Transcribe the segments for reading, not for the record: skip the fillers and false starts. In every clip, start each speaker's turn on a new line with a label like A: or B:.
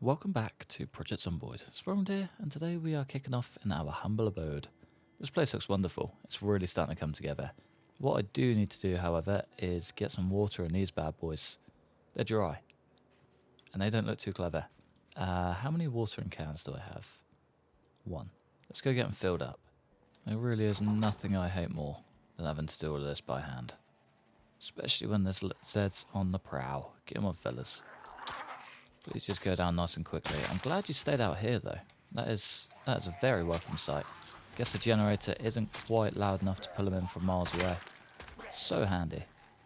A: Welcome back to Project Zomboid. It's Roland here, and today we are kicking off in our humble abode. This place looks wonderful. It's really starting to come together. What I do need to do, however, is get some water in these bad boys. They're dry, and they don't look too clever. How many watering cans do I have? One. Let's go get them filled up. There really is nothing I hate more than having to do all of this by hand. Especially when there's zeds on the prow. Get them on, fellas. Please just go down nice and quickly. I'm glad you stayed out here, though. That is a very welcome sight. Guess the generator isn't quite loud enough to pull them in from miles away. So handy.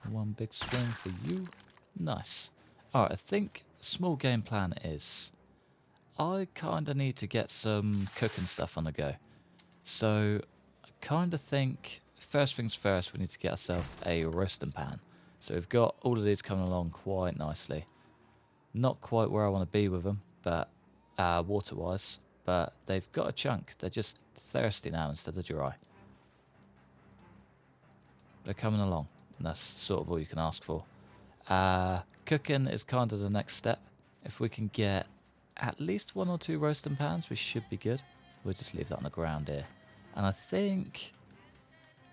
A: One big swing for you. Nice. Alright, I think small game plan is I kind of need to get some cooking stuff on the go. So I kind of think first things first, we need to get ourselves a roasting pan. So we've got all of these coming along quite nicely. Not quite where I want to be with them, but water-wise, but they've got a chunk. They're just thirsty now instead of dry. They're coming along, and that's sort of all you can ask for. Cooking is kind of the next step. If we can get at least 1 or 2 roasting pans, we should be good. We'll just leave that on the ground here. And I think,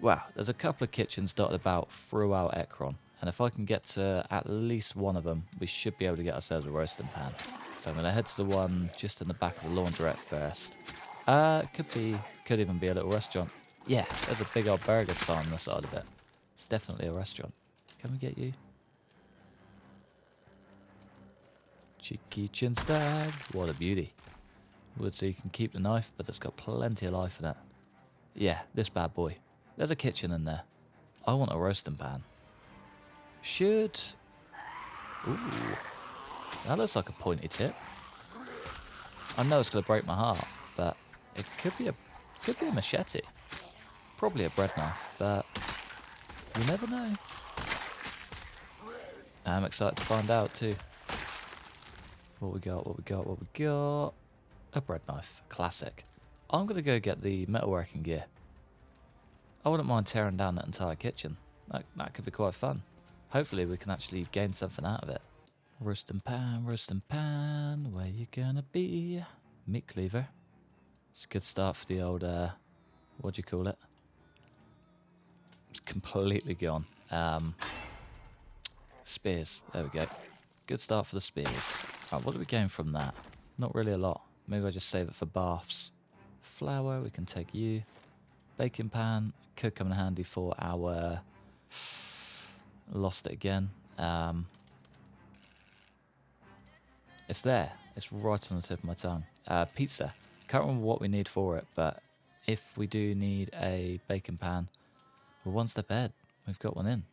A: well, there's a couple of kitchens dotted about throughout Ekron. And if I can get to at least one of them, we should be able to get ourselves a roasting pan. So I'm going to head to the one just in the back of the laundrette first. Could even be a little restaurant. Yeah, there's a big old burger sign on the side of it. It's definitely a restaurant. Can we get you? Cheeky chin stag. What a beauty. Wood so you can keep the knife, but it's got plenty of life in it. Yeah, this bad boy. There's a kitchen in there. I want a roasting pan. Should... Ooh. That looks like a pointy tip. I know it's going to break my heart, but it could be a machete. Probably a bread knife, but you never know. I'm excited to find out too. What we got? A bread knife. Classic. I'm going to go get the metalworking gear. I wouldn't mind tearing down that entire kitchen. That could be quite fun. Hopefully we can actually gain something out of it. Roasting pan, where you gonna be? Meat cleaver. It's a good start for the old, what do you call it? It's completely gone. Spears, there we go. Good start for the spears. Right, what do we gain from that? Not really a lot. Maybe I just save it for baths. Flour, we can take you. Baking pan, could come in handy for our... Lost it again. It's there. It's right on the tip of my tongue. Pizza. Can't remember what we need for it, but if we do need a baking pan, we're one step ahead. We've got one in.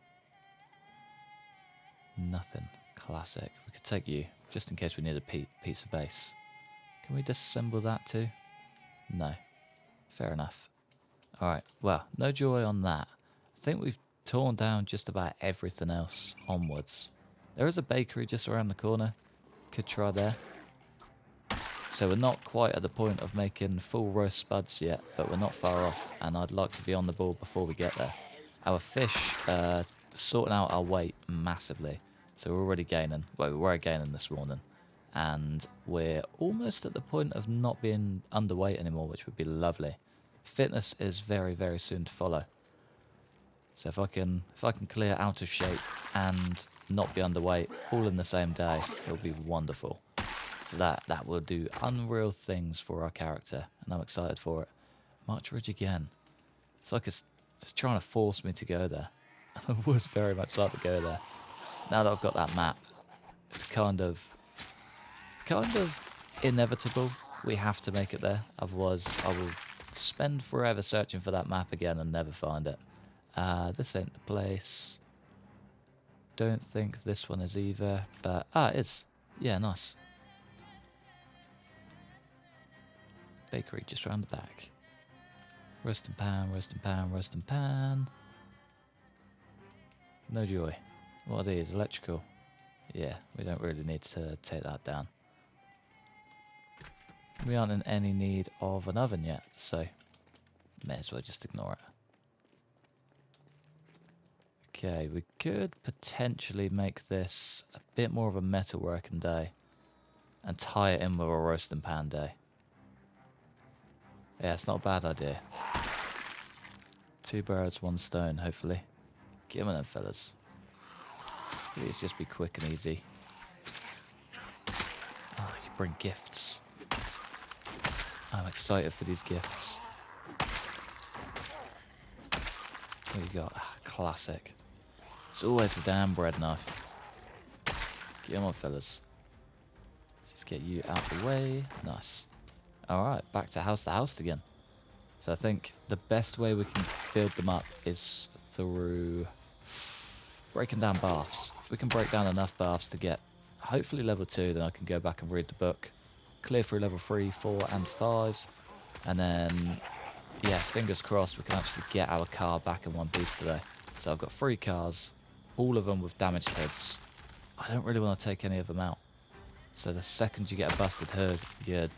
A: Nothing. Classic. We could take you, just in case we need a pizza base. Can we disassemble that too? No. Fair enough. Alright, well, no joy on that. I think we've torn down just about everything else onwards. There is a bakery just around the corner. Could try there. So we're not quite at the point of making full roast spuds yet, but we're not far off, and I'd like to be on the ball before we get there. Our fish sorting out our weight massively, so we're already gaining. Well, we were gaining this morning, and we're almost at the point of not being underweight anymore, which would be lovely. Fitness is very, very soon to follow. So if I can clear out of shape and not be underweight all in the same day, it'll be wonderful. So that will do unreal things for our character, and I'm excited for it. March Ridge again. It's like it's trying to force me to go there. And I would very much like to go there. Now that I've got that map, it's kind of inevitable. We have to make it there. Otherwise, I will spend forever searching for that map again and never find it. This ain't the place. Don't think this one is either, but... it is. Yeah, nice. Bakery just round the back. Roasting pan. No joy. What are these? Electrical. Yeah, we don't really need to take that down. We aren't in any need of an oven yet, so may as well just ignore it. Okay, we could potentially make this a bit more of a metalworking day. and tie it in with a roasting pan day. Yeah, it's not a bad idea. 2 birds, 1 stone, hopefully. Get them then, fellas. Please just be quick and easy. Oh, you bring gifts. I'm excited for these gifts. What you got? Ah, classic. It's always the damn bread knife. Get them on, fellas. Let's just get you out the way. Nice. Alright, back to house again. So I think the best way we can build them up is through breaking down baths. If we can break down enough baths to get hopefully level 2, then I can go back and read the book. Clear through level 3, 4 and 5. And then, yeah, fingers crossed we can actually get our car back in one piece today. So I've got 3 cars, all of them with damaged hoods. I don't really want to take any of them out. So the second you get a busted hood, you're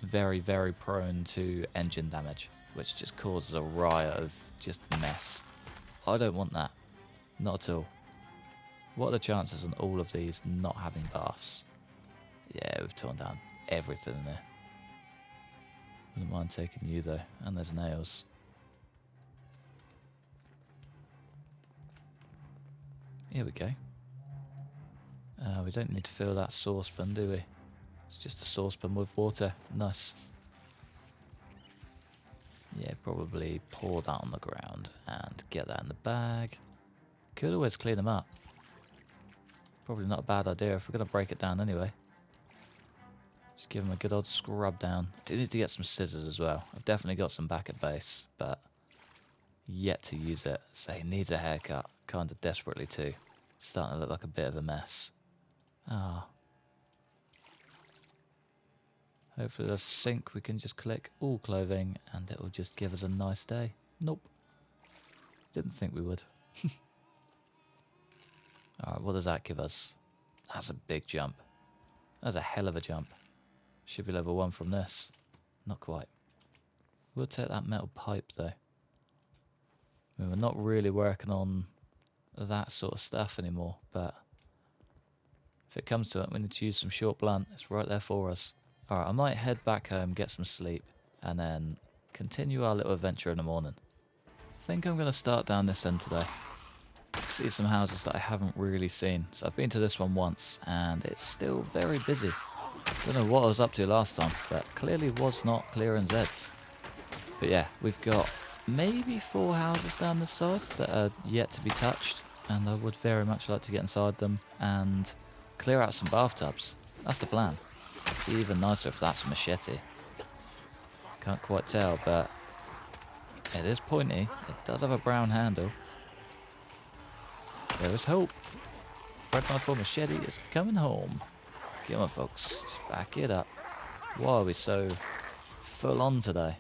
A: very, very prone to engine damage, which just causes a riot of just mess. I don't want that. Not at all. What are the chances on all of these not having baths? Yeah, we've torn down everything in there. Wouldn't mind taking you though, and there's nails. Here we go. We don't need to fill that saucepan, do we? It's just a saucepan with water. Nice. Yeah, probably pour that on the ground and get that in the bag. Could always clean them up. Probably not a bad idea if we're going to break it down anyway. Just give them a good old scrub down. Do need to get some scissors as well. I've definitely got some back at base, but yet to use it. So he needs a haircut, kind of desperately too. Starting to look like a bit of a mess. Ah. Hopefully the sink we can just click all clothing and it will just give us a nice day. Nope. Didn't think we would. Alright, what does that give us? That's a big jump. That's a hell of a jump. Should be level 1 from this. Not quite. We'll take that metal pipe though. I mean, we're not really working on that sort of stuff anymore, but if it comes to it, we need to use some short blunt. It's right there for us. Alright, I might head back home, get some sleep, and then continue our little adventure in the morning. I think I'm going to start down this end today. See some houses that I haven't really seen. So I've been to this one once, and it's still very busy. Don't know what I was up to last time, but clearly was not clearing zeds. But yeah, we've got maybe 4 houses down this side that are yet to be touched, and I would very much like to get inside them and clear out some bathtubs. That's the plan. It'd be even nicer if that's a machete. Can't quite tell, but it is pointy. It does have a brown handle. There is hope. Bread knife or machete is coming home. Come on, folks. Just back it up. Why are we so full on today?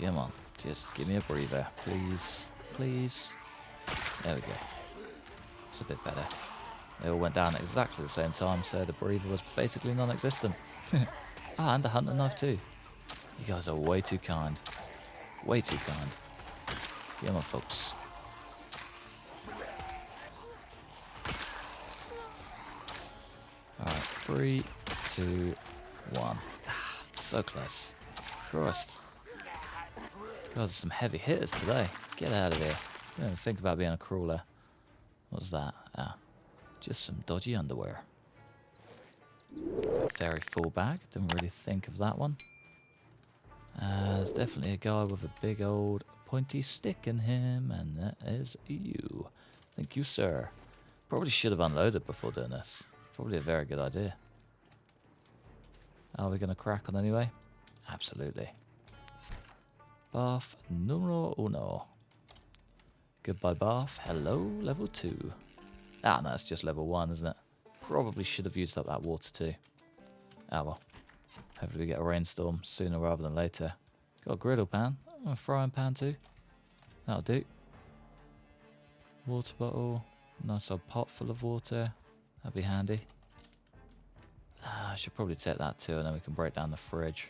A: Come on. Just give me a breather. Please. Please. There we go. It's a bit better. They all went down at exactly the same time, so the breather was basically non-existent. Ah, and a hunting knife too. You guys are way too kind. Way too kind. Come on, folks. Alright, 3, 2, 1. Ah, so close. Christ. God, there's some heavy hitters today. Get out of here. Don't even think about being a crawler. What's that? Ah, just some dodgy underwear. Very full bag. Didn't really think of that one. There's definitely a guy with a big old pointy stick in him, and that is you. Thank you, sir. Probably should have unloaded before doing this. Probably a very good idea. Are we going to crack on anyway? Absolutely. Bath numero uno. Goodbye, bath. Hello, level 2. Ah, no, it's just level 1, isn't it? Probably should have used up that water too. Ah, well. Hopefully we get a rainstorm sooner rather than later. Got a griddle pan. A frying pan too. That'll do. Water bottle. Nice old pot full of water. That'd be handy. I should probably take that too, and then we can break down the fridge.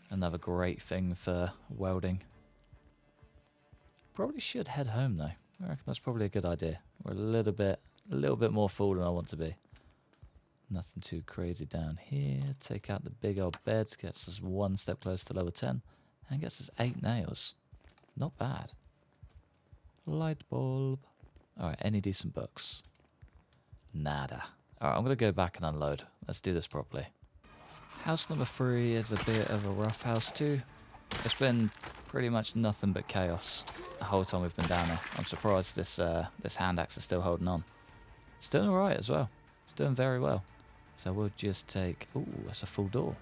A: Another great thing for welding. Probably should head home though. I reckon that's probably a good idea. We're a little bit more full than I want to be. Nothing too crazy down here. Take out the big old beds. Gets us one step closer to level 10. And gets us 8 nails. Not bad. Light bulb. Alright, any decent books? Nada. Alright, I'm going to go back and unload. Let's do this properly. House number 3 is a bit of a rough house too. It's been pretty much nothing but chaos the whole time we've been down there. I'm surprised this hand axe is still holding on. It's doing alright as well. It's doing very well. So we'll just take... Ooh, that's a full door.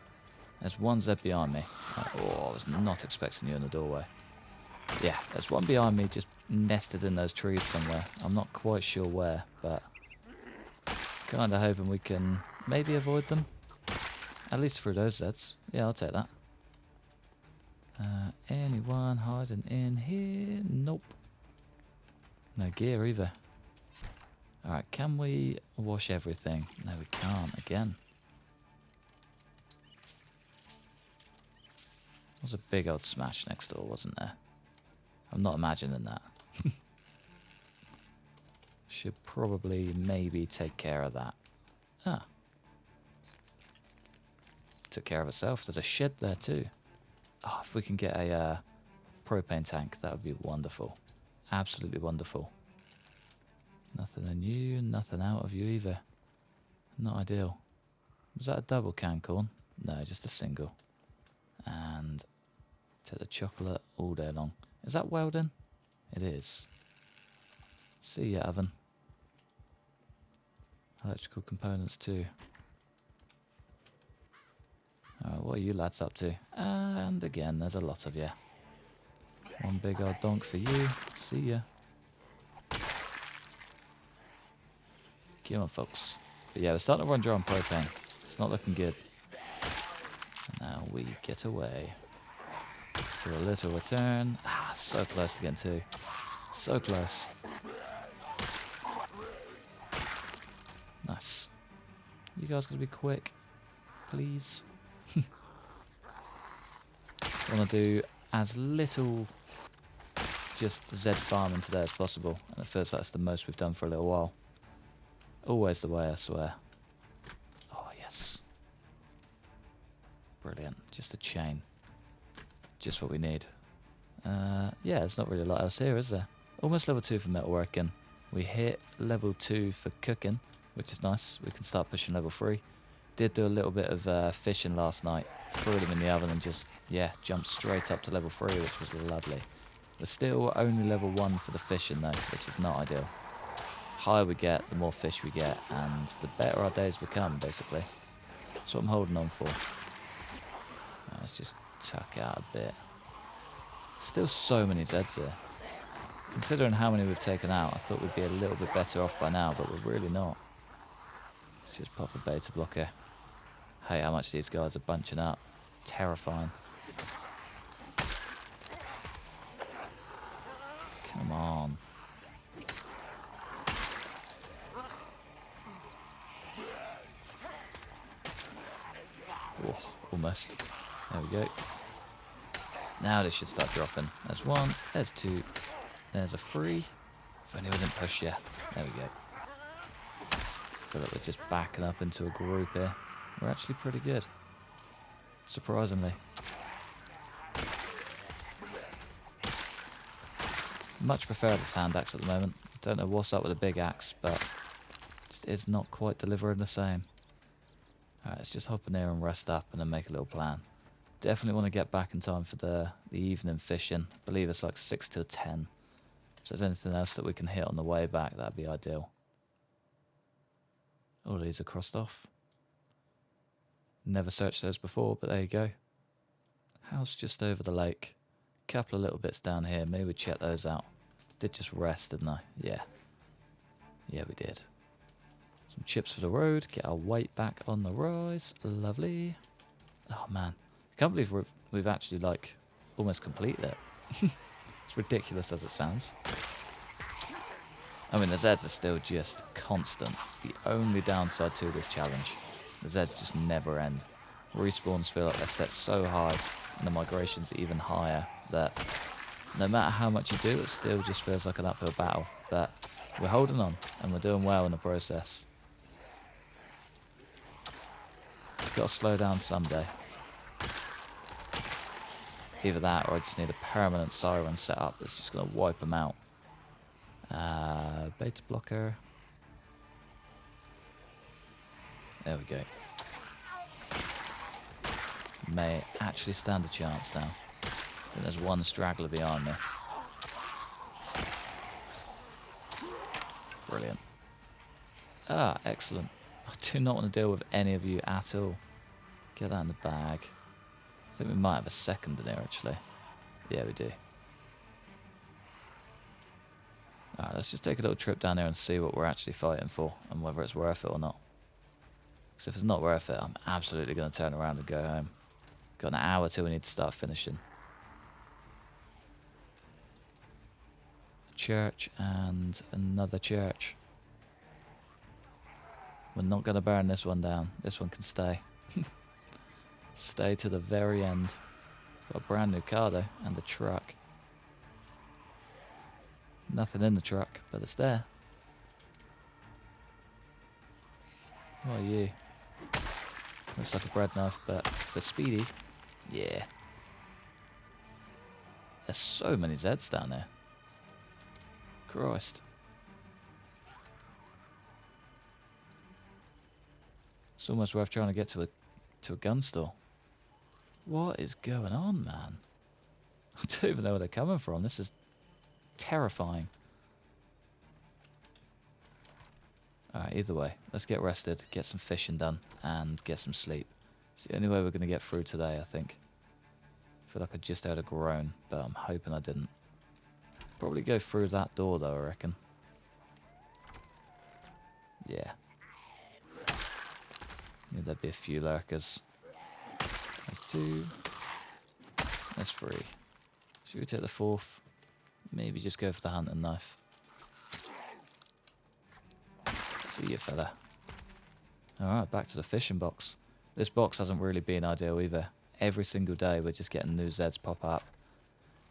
A: There's one Zed behind me. Oh, I was not expecting you in the doorway. Yeah, there's one behind me just nested in those trees somewhere. I'm not quite sure where, but kind of hoping we can maybe avoid them. At least through those Zeds. Yeah, I'll take that. Anyone hiding in here? Nope. No gear either. Alright, can we wash everything? No, we can't again. There was a big old smash next door, wasn't there? I'm not imagining that. Should probably maybe take care of that. Ah. Took care of itself. There's a shed there too. Oh, if we can get a propane tank, that would be wonderful. Absolutely wonderful. Nothing in you, nothing out of you either. Not ideal. Was that a double can corn? No, just a single. And take the chocolate all day long. Is that welding? It is. See ya, oven. Electrical components too. Alright, what are you lads up to? And again, there's a lot of you. One big old donk for you. See ya. Come on, folks. But yeah, we're starting to run dry on propane. It's not looking good. And now we get away. For a little return. Ah, so close to getting 2. So close. Nice. You guys gotta be quick. Please. I want to do as little just Zed farming today as possible. And it feels like it's the most we've done for a little while. Always the way, I swear. Oh, yes. Brilliant. Just a chain. Just what we need. Yeah, there's not really a lot else here, is there? Almost level 2 for metalworking. We hit level 2 for cooking, which is nice. We can start pushing level 3. Did do a little bit of fishing last night. Threw them in the oven and just, yeah, jumped straight up to level 3, which was lovely. We're still only level 1 for the fishing though, which is not ideal. Higher we get, the more fish we get, and the better our days become, basically. That's what I'm holding on for. Now, let's just tuck out a bit. Still so many Zeds here. Considering how many we've taken out, I thought we'd be a little bit better off by now, but we're really not. Let's just pop a beta blocker. Hey, how much these guys are bunching up. Terrifying. Come on. Oh, almost. There we go. Now this should start dropping. There's 1, there's 2, there's a 3. If only we didn't push yet. There we go. I feel like we're just backing up into a group here. We're actually pretty good. Surprisingly. Much prefer this hand axe at the moment. Don't know what's up with the big axe, but it's not quite delivering the same. Alright, let's just hop in there and rest up and then make a little plan. Definitely want to get back in time for the evening fishing. I believe it's like 6 till 10. If there's anything else that we can hit on the way back, that'd be ideal. All these are crossed off. Never searched those before, but there you go. House just over the lake. Couple of little bits down here. Maybe we check those out. Did just rest, didn't I? Yeah. Yeah, we did. Some chips for the road. Get our weight back on the rise. Lovely. Oh, man. I can't believe we've actually, like, almost completed it. It's ridiculous as it sounds. I mean, the Zeds are still just constant. It's the only downside to this challenge. The Zeds just never end. Respawns feel like they're set so high, and the migration's even higher, that no matter how much you do, it still just feels like an uphill battle. But we're holding on, and we're doing well in the process. got to slow down someday. Either that or I just need a permanent siren set up that's just going to wipe them out. Beta blocker. There we go. May actually stand a chance now. So there's one straggler behind me. Brilliant. Ah, excellent. I do not want to deal with any of you at all. Get that in the bag. I think we might have a second in here, actually. Yeah, we do. Alright, let's just take a little trip down here and see what we're actually fighting for and whether it's worth it or not. Because if it's not worth it, I'm absolutely going to turn around and go home. Got an hour till we need to start finishing. Church and another church. We're not going to burn this one down. This one can stay. Stay to the very end. Got a brand new car though, and the truck. Nothing in the truck, but it's there. What are you? Looks like a bread knife, but for speedy. Yeah. There's so many Zeds down there. Christ. It's almost worth trying to get to a gun store. What is going on, man? I don't even know where they're coming from. This is terrifying. Alright, either way, let's get rested, get some fishing done, and get some sleep. It's the only way we're going to get through today, I think. I feel like I just heard a groan, but I'm hoping I didn't. Probably go through that door, though, I reckon. Yeah. There'd be a few lurkers. There's 2. There's 3. Should we take the 4th? Maybe just go for the hunting knife. See you, fella. Alright, back to the fishing box. This box hasn't really been ideal either. Every single day we're just getting new Zeds pop up.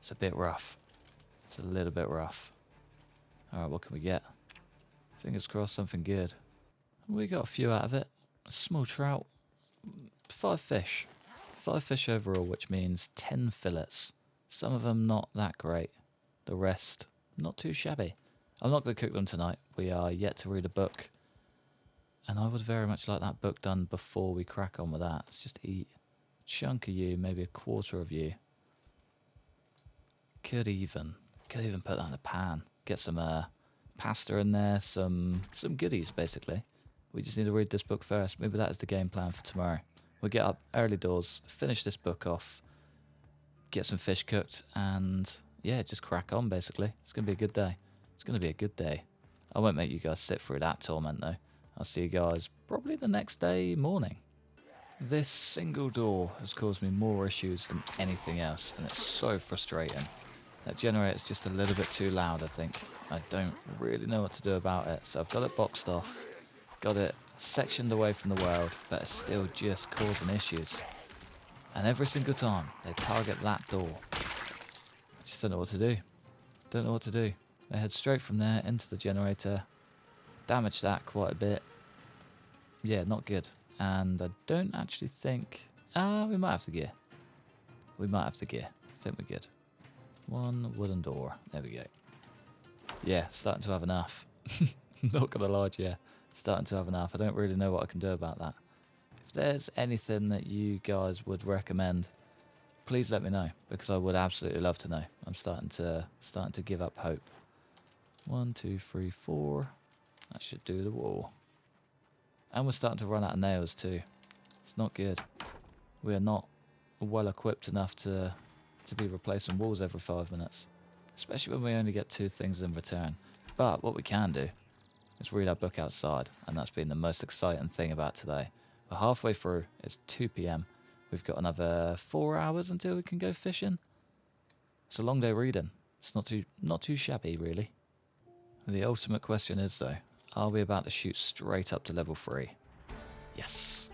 A: It's a bit rough. It's a little bit rough. Alright, what can we get? Fingers crossed something good. We got a few out of it. A small trout. 5 fish. 5 fish overall, which means 10 fillets. Some of them not that great. The rest, not too shabby. I'm not going to cook them tonight. We are yet to read a book. And I would very much like that book done before we crack on with that. Let's just eat a chunk of you, maybe a quarter of you. Could even put that in a pan. Get some pasta in there, some goodies, basically. We just need to read this book first. Maybe that is the game plan for tomorrow. We'll get up early doors, finish this book off, get some fish cooked, and yeah, just crack on, basically. It's going to be a good day. It's going to be a good day. I won't make you guys sit through that torment, though. I'll see you guys probably the next day morning. This single door has caused me more issues than anything else, and it's so frustrating. That generator's just a little bit too loud, I think. I don't really know what to do about it, so I've got it boxed off. Got it sectioned away from the world, but it's still just causing issues. And every single time they target that door, I just don't know what to do. Don't know what to do. They head straight from there into the generator, damage that quite a bit. Yeah, not good. And I don't actually think... we might have the gear. We might have the gear. I think we're good. 1 wooden door. There we go. Yeah, starting to have enough. Not gonna lie to you. Starting to have enough. I don't really know what I can do about that. If there's anything that you guys would recommend, please let me know, because I would absolutely love to know. I'm starting to give up hope. 1, 2, 3, 4. That should do the wall. And we're starting to run out of nails too. It's not good. We are not well equipped enough to be replacing walls every 5 minutes, especially when we only get 2 things in return. But what we can do is read our book outside, and that's been the most exciting thing about today. We're halfway through. It's 2 p.m. We've got another 4 hours until we can go fishing. It's a long day reading. It's not too shabby, really. The ultimate question is, though, are we about to shoot straight up to level 3? Yes.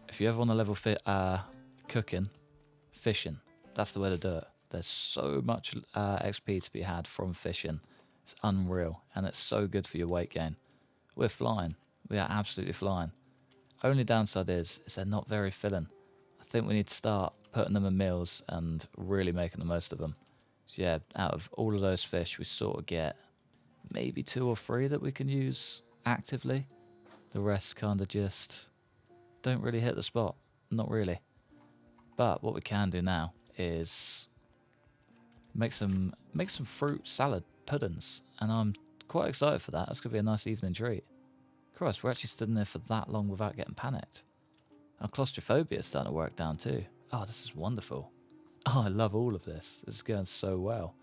A: If you ever want to level cooking, fishing, that's the way to do it. There's so much XP to be had from fishing. It's unreal, and it's so good for your weight gain. We're flying. We are absolutely flying. Only downside is they're not very filling. I think we need to start putting them in meals and really making the most of them. So yeah, out of all of those fish, we sort of get maybe 2 or 3 that we can use actively. The rest kind of just don't really hit the spot. Not really. But what we can do now is make some fruit salad puddings, and I'm quite excited for that. That's gonna be a nice evening treat. Christ, we're actually stood in there for that long without getting panicked. Our claustrophobia is starting to work down too. Oh, this is wonderful. Oh, I love all of this. This is going so well.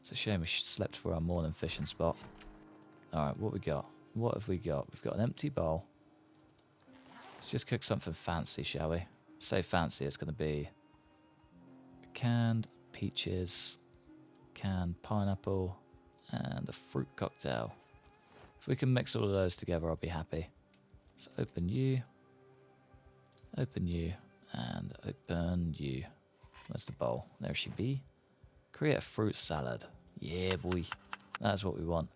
A: It's a shame we slept for our morning fishing spot. Alright, what we got? What have we got? We've got an empty bowl. Let's just cook something fancy, shall we? Say fancy, it's going to be canned peaches, canned pineapple, and a fruit cocktail. If we can mix all of those together, I'll be happy. So open you, and open you. Where's the bowl? There she be. Create a fruit salad. Yeah, boy. That's what we want.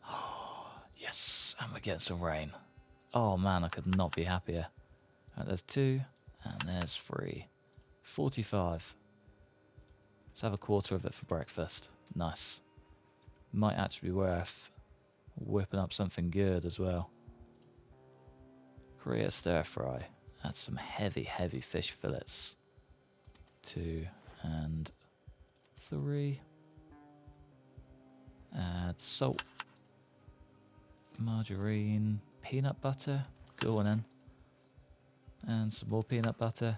A: Yes, and we're getting some rain. Oh man, I could not be happier. Right, there's 2, and there's 3. 45. Let's have a quarter of it for breakfast. Nice. Might actually be worth whipping up something good as well. Create a stir fry. Add some heavy fish fillets. 2 and 3. Add salt, margarine, peanut butter. Go on in. And some more peanut butter.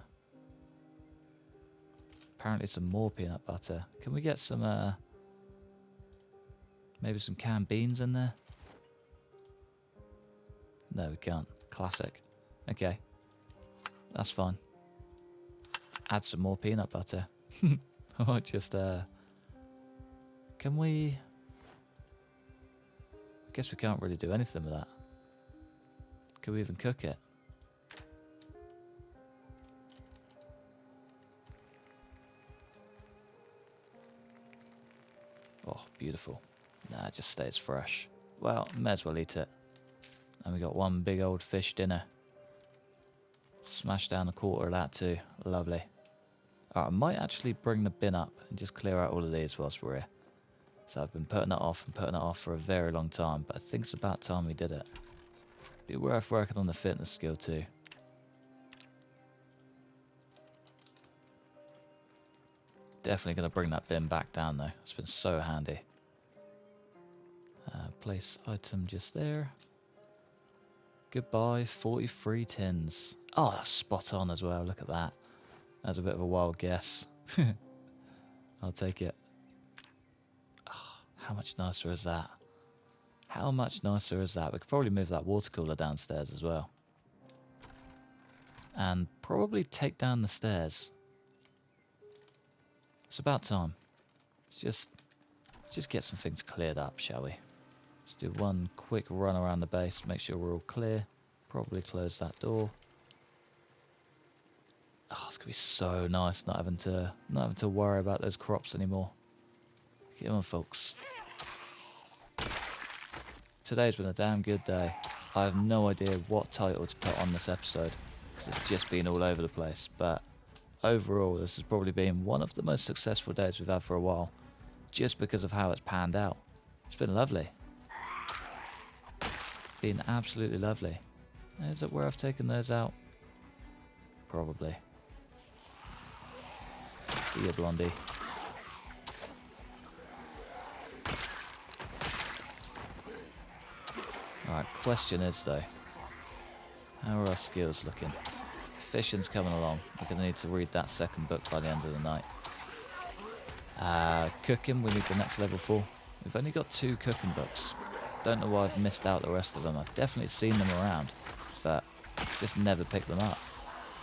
A: Apparently some more peanut butter. Can we get some, maybe some canned beans in there? No, we can't. Classic. Okay. That's fine. Add some more peanut butter. Or just, can we... I guess we can't really do anything with that. Can we even cook it? Oh, beautiful. Nah, it just stays fresh. Well, may as well eat it. And we got one big old fish dinner. Smash down a quarter of that too. Lovely. Alright, I might actually bring the bin up and just clear out all of these whilst we're here. So I've been putting it off for a very long time, but I think it's about time we did it. Be worth working on the fitness skill too. Definitely going to bring that bin back down though. It's been so handy. Place item just there. Goodbye, 43 tins. Oh, that's spot on as well. Look at that. That's a bit of a wild guess. I'll take it. Oh, how much nicer is that? How much nicer is that? We could probably move that water cooler downstairs as well. And probably take down the stairs. It's about time. Let's just get some things cleared up, shall we? Let's do one quick run around the base, make sure we're all clear. Probably close that door. Oh, it's gonna be so nice not having to worry about those crops anymore. Come on, folks. Today's been a damn good day. I have no idea what title to put on this episode because it's just been all over the place. But overall, this has probably been one of the most successful days we've had for a while, just because of how it's panned out. It's been lovely. Been absolutely lovely. Is it where I've taken those out? Probably. See you, Blondie. Alright, question is though, how are our skills looking? Fishing's coming along. We're going to need to read that second book by the end of the night. Cooking, we need the next level 4. We've only got 2 cooking books. Don't know why I've missed out the rest of them. I've definitely seen them around, but just never picked them up.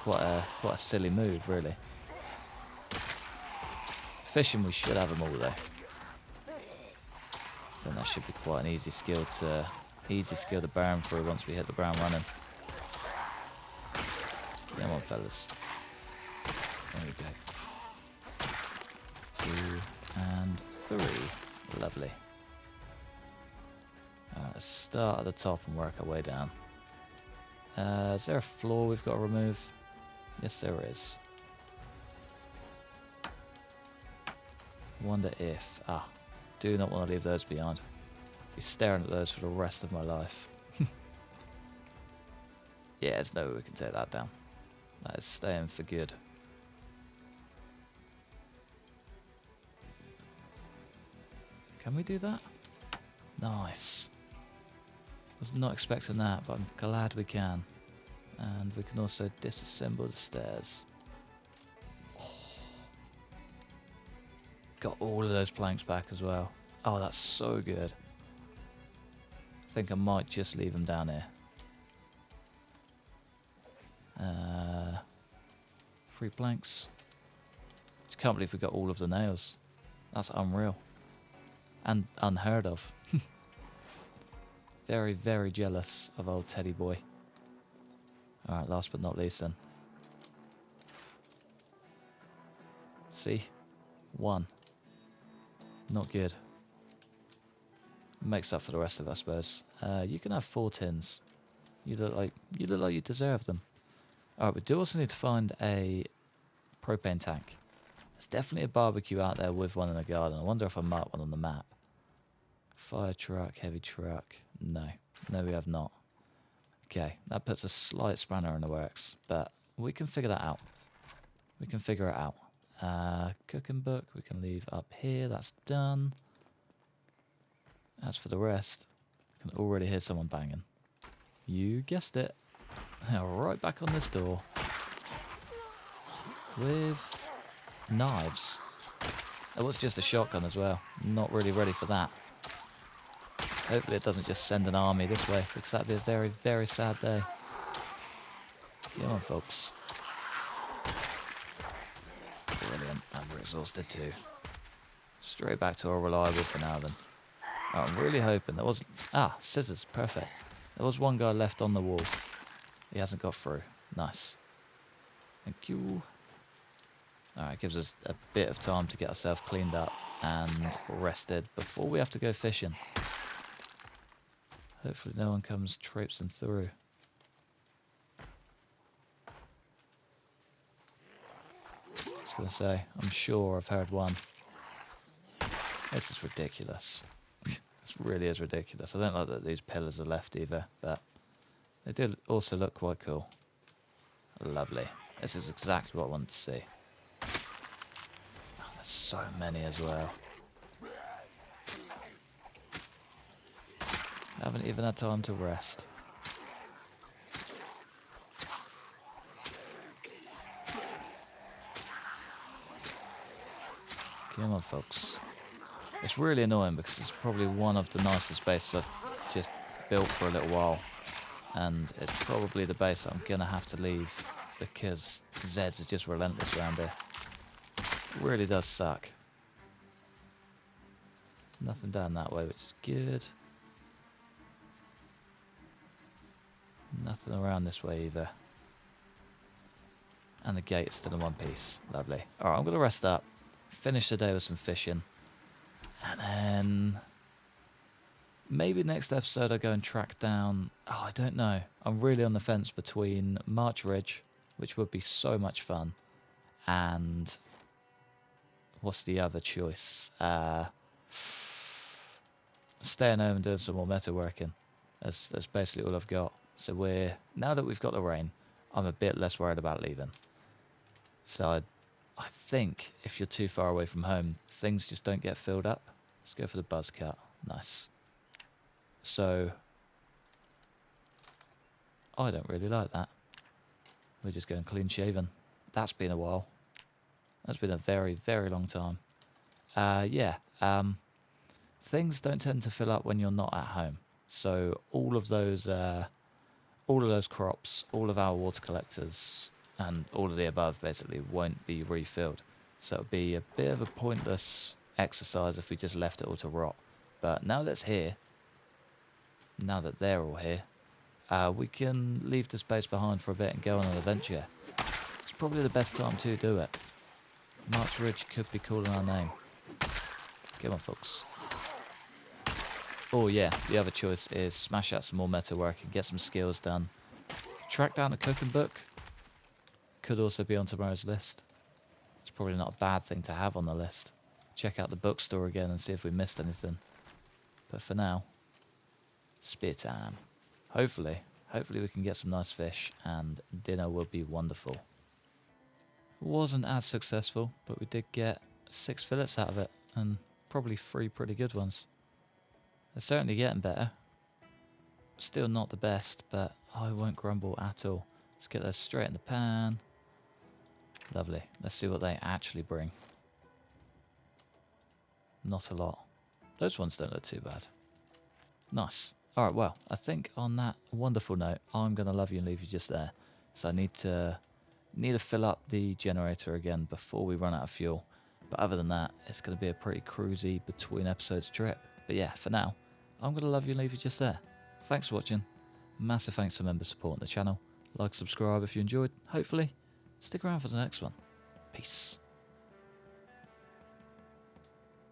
A: Quite a silly move, really. Fishing, we should have them all though. I think that should be quite an easy skill to burn through once we hit the ground running. Come on, fellas. There we go. 2 and 3. Lovely. Alright, let's start at the top and work our way down. Is there a floor we've got to remove? Yes, there is. Wonder if... do not want to leave those behind. Be staring at those for the rest of my life. Yeah, there's no way we can take that down. That is staying for good. Can we do that? Nice. Was not expecting that, but I'm glad we can. And we can also disassemble the stairs. Oh. Got all of those planks back as well. Oh, that's so good. I think I might just leave them down here. 3 planks. Just can't believe we got all of the nails. That's unreal. And unheard of. Very, very jealous of old Teddy boy. Alright, last but not least then. See? 1. Not good. Makes up for the rest of it, I suppose. You can have 4 tins. You look like you deserve them. Alright, we do also need to find a propane tank. There's definitely a barbecue out there with one in the garden. I wonder if I marked one on the map. Fire truck, heavy truck. No. No, we have not. Okay, that puts a slight spanner in the works, but we can figure that out. We can figure it out. Cooking book, we can leave up here. That's done. As for the rest, I can already hear someone banging. You guessed it. Right back on this door. With knives. It was just a shotgun as well. Not really ready for that. Hopefully it doesn't just send an army this way, because that'd be a very, very sad day. Come on, folks. Brilliant. And we're exhausted too. Straight back to our reliable for now then. Oh, I'm really hoping there wasn't... scissors. Perfect. There was one guy left on the wall. He hasn't got through. Nice. Thank you. Alright, gives us a bit of time to get ourselves cleaned up and rested before we have to go fishing. Hopefully no one comes traipsing through. I was going to say, I'm sure I've heard one. This is ridiculous. This really is ridiculous. I don't like that these pillars are left either, but they do also look quite cool. Lovely. This is exactly what I wanted to see. Oh, there's so many as well. I haven't even had time to rest. Come on, folks. It's really annoying because it's probably one of the nicest bases I've just built for a little while. And it's probably the base that I'm going to have to leave because zeds are just relentless around here. It really does suck. Nothing down that way, which is good. Nothing around this way either. And the gate is still in one piece. Lovely. Alright, I'm going to rest up. Finish the day with some fishing. And then... maybe next episode I go and track down... oh, I don't know. I'm really on the fence between March Ridge, which would be so much fun, and... what's the other choice? Staying home and doing some more metalworking. That's basically all I've got. So now that we've got the rain, I'm a bit less worried about leaving. So I think if you're too far away from home, things just don't get filled up. Let's go for the buzz cut. Nice. So I don't really like that. We're just going clean shaven. That's been a while. That's been a very, very long time. Things don't tend to fill up when you're not at home. So all of those crops, all of our water collectors, and all of the above basically won't be refilled. So it'll be a bit of a pointless exercise if we just left it all to rot. But now that's here, now that they're all here, we can leave the space behind for a bit and go on an adventure. It's probably the best time to do it. March Ridge could be calling our name. Come on, folks. Oh yeah, the other choice is smash out some more metalworking, get some skills done, track down a cooking book. Could also be on tomorrow's list. It's probably not a bad thing to have on the list. Check out the bookstore again and see if we missed anything. But for now, spear time. Hopefully we can get some nice fish and dinner will be wonderful. Wasn't as successful, but we did get 6 fillets out of it and probably 3 pretty good ones. They're certainly getting better. Still not the best, but I won't grumble at all. Let's get those straight in the pan. Lovely. Let's see what they actually bring. Not a lot. Those ones don't look too bad. Nice. Alright, well, I think on that wonderful note, I'm going to love you and leave you just there. So I need to fill up the generator again before we run out of fuel. But other than that, it's going to be a pretty cruisy between episodes trip. But yeah, for now, I'm going to love you and leave you just there. Thanks for watching. Massive thanks to members supporting the channel. Like, subscribe if you enjoyed. Hopefully, stick around for the next one. Peace.